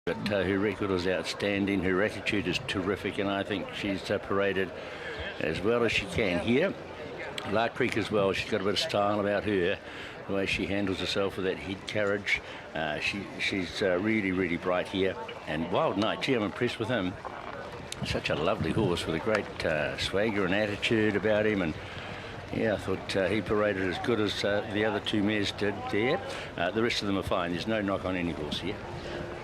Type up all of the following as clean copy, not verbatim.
But her record was outstanding, her attitude is terrific, and I think she's paraded as well as she can here. Lark Creek as well, she's got a bit of style about her, the way she handles herself with that head carriage. She's really, really bright here. And Wild Knight, gee, I'm impressed with him. Such a lovely horse with a great swagger and attitude about him. And yeah, I thought he paraded as good as the other two mares did there. The rest of them are fine. There's no knock on any horse here.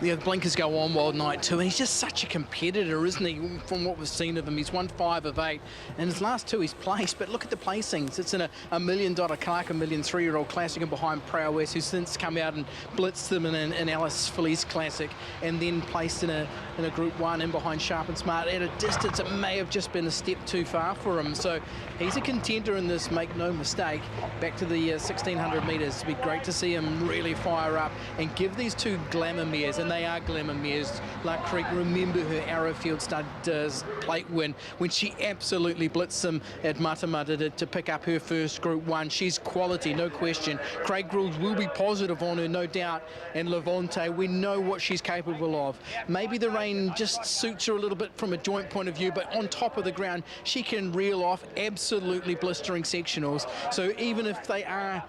The blinkers go on Wild Knight too, and he's just such a competitor, isn't he, from what we've seen of him. He's won 5 of 8, and his last 2 he's placed, but look at the placings. It's in a $1 million Clark, $1 million 3-year-old classic, and behind Prowess, who's since come out and blitzed them in an Alice Felice classic, and then placed in a Group 1 and behind Sharp and Smart at a distance. It may have just been a step too far for him, so he's a contender in this, make no mistake. Back to the 1600 metres. It'd be great to see him really fire up and give these 2 glamour mares, and they are glamour mares. Lark Creek, remember her Arrowfield Stud plate win when she absolutely blitzed them at Matamata to pick up her first Group 1. She's quality, no question. Craig Grulls will be positive on her, no doubt. And Levante, we know what she's capable of. Maybe the rain just suits her a little bit from a joint point of view, but on top of the ground, she can reel off absolutely blistering sectionals. So even if they are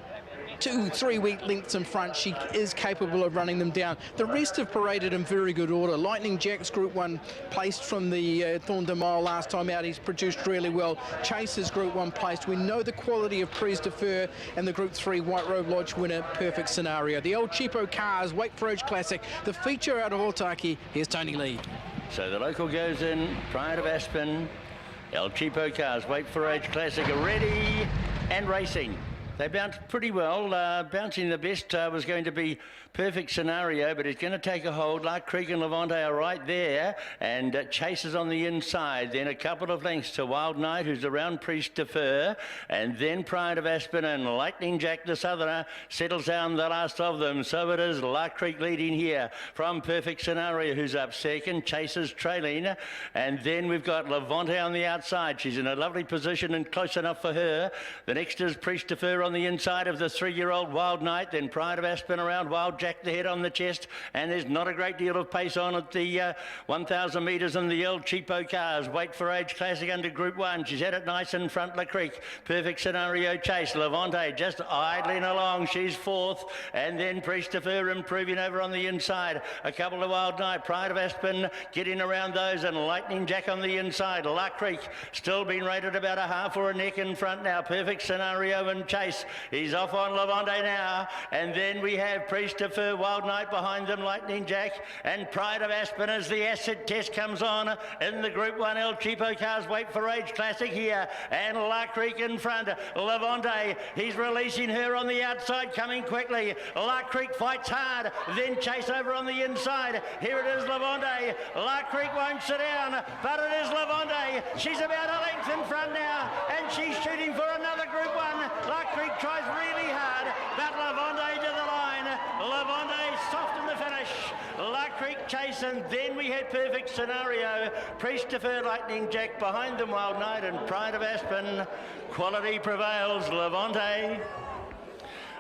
2-3 week lengths in front, she is capable of running them down. The rest have paraded in very good order. Lightning Jack's Group 1 placed from the Thorn de Mile last time out. He's produced really well. Chase's Group 1 placed. We know the quality of Prise de Fur, and the Group 3 White Robe Lodge winner, perfect scenario. The El Cheapo Cars, Wake for Age Classic, the feature out of Otaki. Here's Tony Lee. So the local goes in, Pride of Aspen, El Cheapo Cars, Wake for Age Classic are ready and racing. They bounced pretty well. Bouncing the best was going to be perfect scenario, but it's going to take a hold. Lark Creek and Levante are right there, and Chase is on the inside. Then a couple of lengths to Wild Knight, who's around Priest de Fur, and then Pride of Aspen and Lightning Jack the Southerner settles down the last of them. So it is Lark Creek leading here from perfect scenario, who's up second. Chase is trailing, and then we've got Levante on the outside. She's in a lovely position and close enough for her. The next is Priest de Fur on the inside of the 3-year-old Wild Knight, then Pride of Aspen around Wild Jack the head on the chest, and there's not a great deal of pace on at the 1,000 metres in the El Cheapo Cars. Wait for Age Classic under Group 1. She's had it nice in front, La Creek. Perfect scenario Chase. Levante just idling along. She's 4th, and then Priest de Fur improving over on the inside. A couple of Wild Knight. Pride of Aspen getting around those, and Lightning Jack on the inside. La Creek still being rated about a half or a neck in front now. Perfect scenario and Chase. He's off on Levante now, and then we have Priest de Fur, Wild Knight behind them, Lightning Jack, and Pride of Aspen as the acid test comes on in the Group 1 El Cheapo Cars Wait for Age Classic here, and La Creek in front. Levante, he's releasing her on the outside, coming quickly. La Creek fights hard, then Chase over on the inside. Here it is, Levante. La Creek won't sit down, but it is Levante. She's about a length in front now, and she's shooting for another Group 1. La Creek tries really hard, but Levante to the line. Levante soft in the finish. La Creek Chase, and then we had perfect scenario. Priest de Fur, Lightning Jack behind them, Wild Knight and Pride of Aspen. Quality prevails.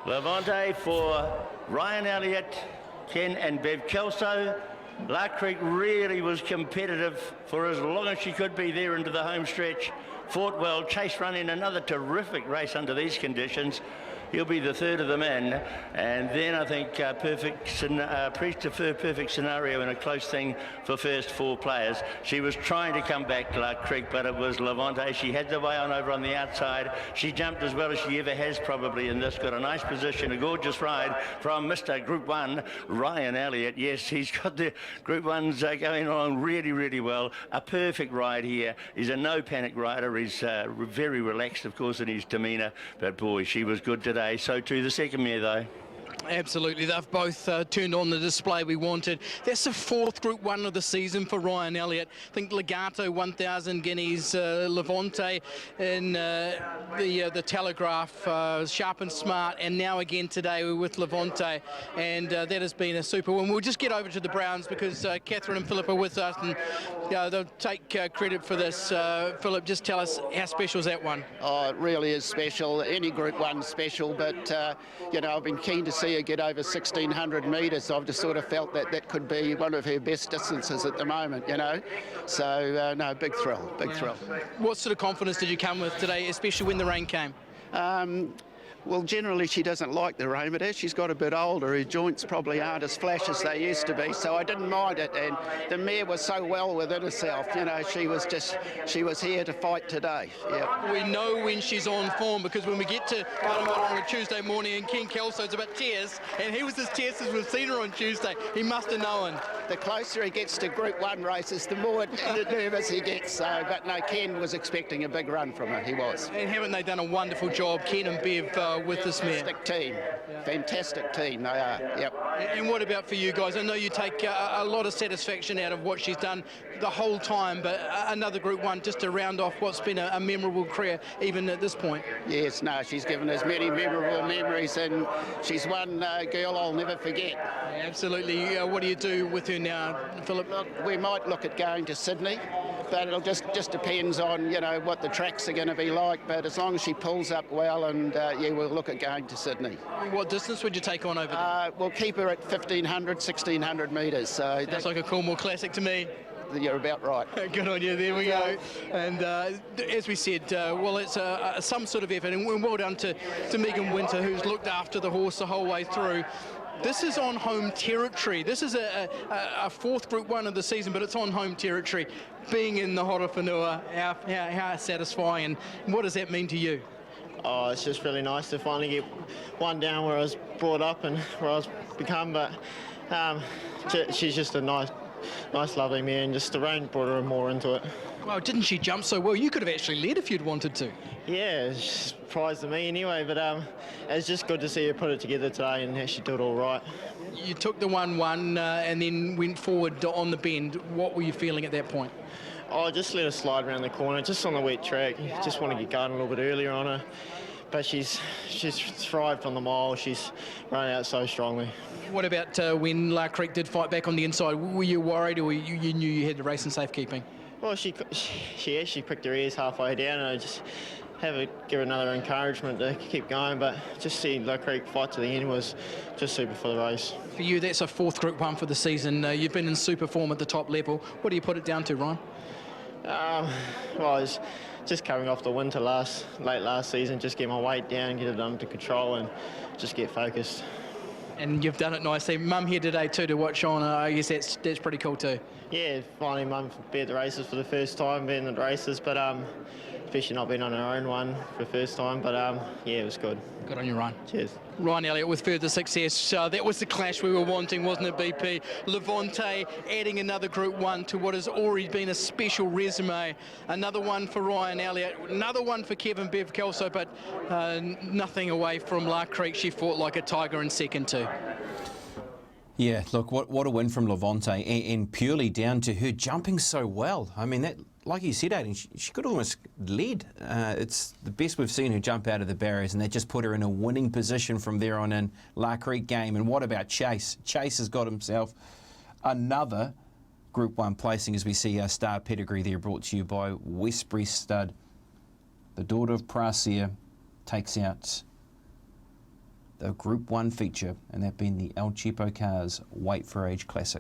Levante for Ryan Elliott, Ken and Bev Kelso. La Creek really was competitive for as long as she could be there into the home stretch. Fought well. Chase running another terrific race under these conditions. He'll be the third of the men, and then I think Priest de Fur, perfect scenario, and a close thing for first 4 players. She was trying to come back to Lark Creek, but it was Levante. She had the way on over on the outside. She jumped as well as she ever has probably in this. Got a nice position, a gorgeous ride from Mr. Group 1, Ryan Elliott. Yes, he's got the Group 1s going along really, really well. A perfect ride here. He's a no panic rider. He's very relaxed, of course, in his demeanour, but boy, she was good today. So too the second mare, though. Absolutely, they've both turned on the display we wanted. That's the 4th Group 1 of the season for Ryan Elliott. I think Legato 1,000 guineas, Levante in the Telegraph, Sharp and Smart, and now again today with Levante, and that has been a super one. We'll just get over to the Browns because Catherine and Philip are with us, and they'll take credit for this. Philip, just tell us how special is that one? Oh, it really is special. Any Group 1 special, but you know, I've been keen to see see her get over 1,600 metres. I've just sort of felt that that could be one of her best distances at the moment, you know. So, no, big thrill, big thrill. What sort of confidence did you come with today, especially when the rain came? Well, generally she doesn't like the rain, but as she's got a bit older, her joints probably aren't as flash as they used to be, so I didn't mind it. And the mare was so well within herself, you know, she was here to fight today. Yeah. We know when she's on form, because when we get to Parramatta on a Tuesday morning and Ken Kelso's about tears, and he was as tears as we've seen her on Tuesday, he must have known. The closer he gets to Group 1 races, the more nervous he gets. But no, Ken was expecting a big run from her, he was. And haven't they done a wonderful job, Ken and Bev, with this mare? Fantastic team they are, yep. And what about for you guys? I know you take a lot of satisfaction out of what she's done the whole time, but another Group 1 just to round off what's been a memorable career even at this point. Yes, no, she's given us many memorable memories, and she's one girl I'll never forget. Absolutely. What do you do with her now, Philip? Look, we might look at going to Sydney, but it'll just depends on, you know, what the tracks are going to be like. But as long as she pulls up well, and yeah, we'll look at going to Sydney. What distance would you take on over there? We'll keep her at 1,500, 1,600 metres. So that's like a Cornwall Classic to me. You're about right. Good on you. There we go. And as we said, well, it's some sort of effort, and well done to Megan Winter, who's looked after the horse the whole way through. This is on home territory. This is a fourth Group 1 of the season, but it's on home territory. Being in the Horowhenua, how satisfying, and what does that mean to you? Oh, it's just really nice to finally get one down where I was brought up and where I was become, but she's just a nice, lovely mare, and just the rain brought her more into it. Well, didn't she jump so well? You could have actually led if you'd wanted to. Yeah, it's a surprise to me anyway, but it's just good to see her put it together today and actually do it all right. You took the 1-1 and then went forward on the bend. What were you feeling at that point? Oh, just let her slide around the corner, just on the wet track. Just want to get going a little bit earlier on her. But she's thrived on the mile. She's run out so strongly. What about when La Creek did fight back on the inside? Were you worried, or you knew you had the race in safekeeping? Well, she actually pricked her ears halfway down, and I just give her another encouragement to keep going. But just seeing La Creek fight to the end was just super for the race. For you, that's a fourth Group 1 for the season. You've been in super form at the top level. What do you put it down to, Ryan? Well, it's just coming off the winter late last season, just get my weight down, get it under control, and just get focused. And you've done it nicely. Mum here today too to watch on. I guess that's pretty cool too. Yeah, finally Mum be at the races for the first time, being at the races, but especially not being on her own one for the first time, but yeah, it was good. Good on you, Ryan. Cheers. Ryan Elliott with further success. That was the clash we were wanting, wasn't it, BP? Levante adding another Group 1 to what has already been a special resume. Another one for Ryan Elliott, another one for Kevin Bev Kelso, but nothing away from La Creek. She fought like a tiger in second too. Yeah, look, what a win from Levante, and purely down to her jumping so well. I mean, that, like you said, Aidan, she could almost lead. It's the best we've seen her jump out of the barriers, and that just put her in a winning position from there on in La Creek game. And what about Chase? Chase has got himself another Group 1 placing, as we see our star pedigree there, brought to you by Westbury Stud. The daughter of Prasia takes out the Group 1 feature, and that being the El Cheapo Cars Wait for Age Classic.